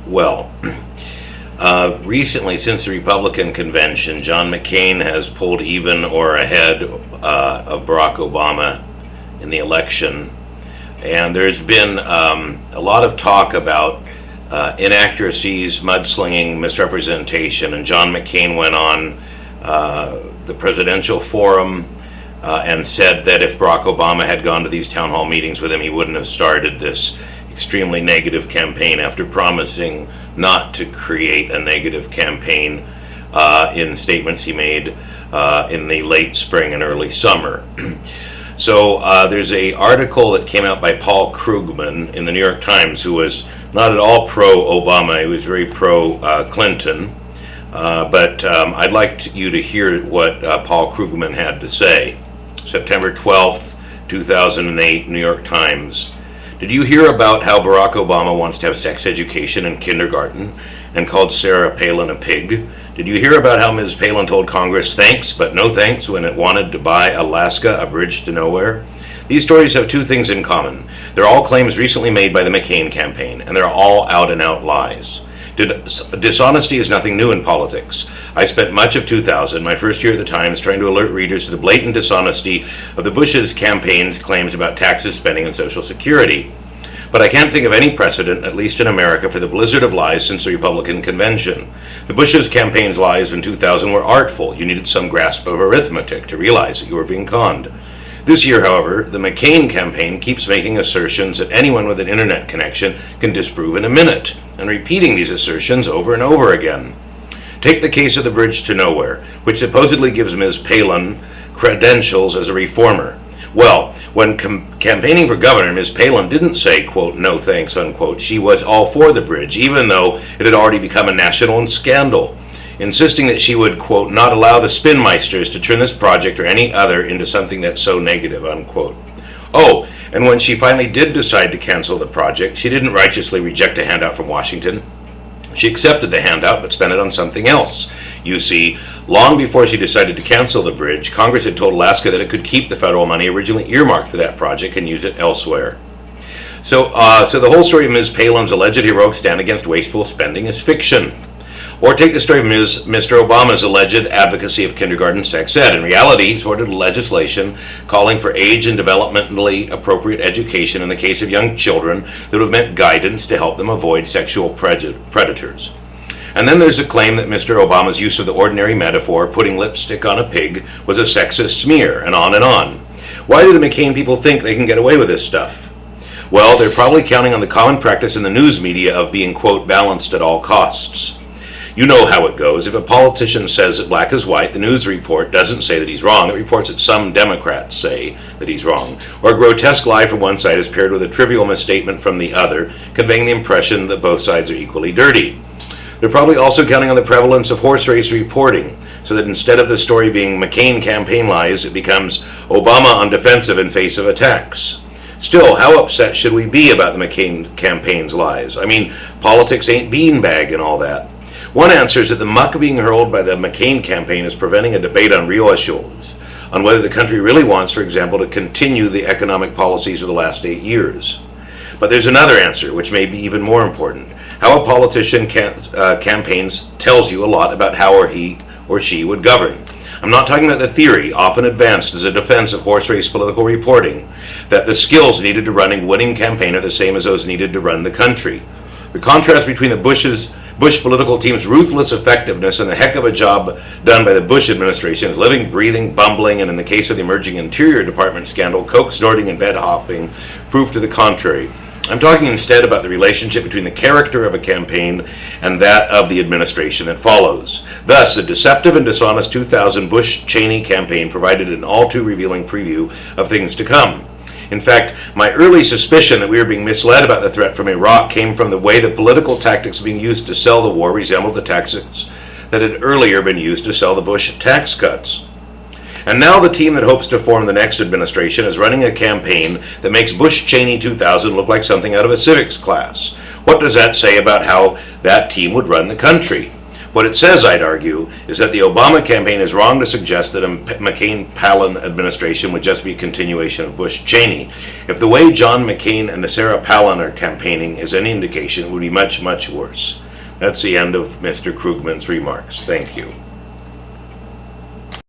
Well, recently, since the Republican convention, John McCain has pulled even or ahead of Barack Obama in the election. And there's been a lot of talk about inaccuracies, mudslinging, misrepresentation. And John McCain went on the presidential forum and said that if Barack Obama had gone to these town hall meetings with him, he wouldn't have started this extremely negative campaign after promising not to create a negative campaign in statements he made in the late spring and early summer. So there's an article that came out by Paul Krugman in the New York Times, who was not at all pro-Obama. He was very pro-Clinton. But I'd like you to hear what Paul Krugman had to say. September 12th, 2008, New York Times. Did you hear about how Barack Obama wants to have sex education in kindergarten and called Sarah Palin a pig? Did you hear about how Ms. Palin told Congress thanks but no thanks when it wanted to buy Alaska a bridge to nowhere? These stories have two things in common. They're all claims recently made by the McCain campaign, and they're all out-and-out lies. Dishonesty is nothing new in politics. I spent much of 2000, my first year at the Times, trying to alert readers to the blatant dishonesty of the Bush's campaign's claims about taxes, spending, and Social Security. But I can't think of any precedent, at least in America, for the blizzard of lies since the Republican convention. The Bush's campaign's lies in 2000 were artful. You needed some grasp of arithmetic to realize that you were being conned. This year, however, the McCain campaign keeps making assertions that anyone with an internet connection can disprove in a minute, and repeating these assertions over and over again. Take the case of the bridge to nowhere, which supposedly gives Ms. Palin credentials as a reformer. Well, when campaigning for governor, Ms. Palin didn't say, quote, no thanks, unquote. She was all for the bridge, even though it had already become a national scandal, insisting that she would, quote, not allow the spinmeisters to turn this project or any other into something that's so negative, unquote. Oh, and when she finally did decide to cancel the project, she didn't righteously reject a handout from Washington. She accepted the handout but spent it on something else. You see, long before she decided to cancel the bridge, Congress had told Alaska that it could keep the federal money originally earmarked for that project and use it elsewhere. So the whole story of Ms. Palin's alleged heroic stand against wasteful spending is fiction. Or take the story of Mr. Obama's alleged advocacy of kindergarten sex ed. In reality, he supported legislation calling for age and developmentally appropriate education in the case of young children that would have meant guidance to help them avoid sexual predators. And then there's a claim that Mr. Obama's use of the ordinary metaphor, putting lipstick on a pig, was a sexist smear, and on and on. Why do the McCain people think they can get away with this stuff? Well, they're probably counting on the common practice in the news media of being, quote, balanced at all costs. You know how it goes. If a politician says that black is white, the news report doesn't say that he's wrong. It reports that some Democrats say that he's wrong. Or a grotesque lie from one side is paired with a trivial misstatement from the other, conveying the impression that both sides are equally dirty. They're probably also counting on the prevalence of horse race reporting, so that instead of the story being McCain campaign lies, it becomes Obama on defensive in face of attacks. Still, how upset should we be about the McCain campaign's lies? I mean, politics ain't beanbag and all that. One answer is that the muck being hurled by the McCain campaign is preventing a debate on real issues, on whether the country really wants, for example, to continue the economic policies of the last 8 years. But there's another answer, which may be even more important. How a politician campaigns tells you a lot about how he or she would govern. I'm not talking about the theory, often advanced as a defense of horse race political reporting, that the skills needed to run a winning campaign are the same as those needed to run the country. The contrast between the Bush political team's ruthless effectiveness and the heck of a job done by the Bush administration is living, breathing, bumbling, and in the case of the emerging Interior Department scandal, coke snorting and bed hopping, proof to the contrary. I'm talking instead about the relationship between the character of a campaign and that of the administration that follows. Thus, the deceptive and dishonest 2000 Bush-Cheney campaign provided an all too revealing preview of things to come. In fact, my early suspicion that we were being misled about the threat from Iraq came from the way the political tactics being used to sell the war resembled the tactics that had earlier been used to sell the Bush tax cuts. And now the team that hopes to form the next administration is running a campaign that makes Bush-Cheney 2000 look like something out of a civics class. What does that say about how that team would run the country? What it says, I'd argue, is that the Obama campaign is wrong to suggest that a McCain-Palin administration would just be a continuation of Bush-Cheney. If the way John McCain and Sarah Palin are campaigning is any indication, it would be much, much worse. That's the end of Mr. Krugman's remarks. Thank you.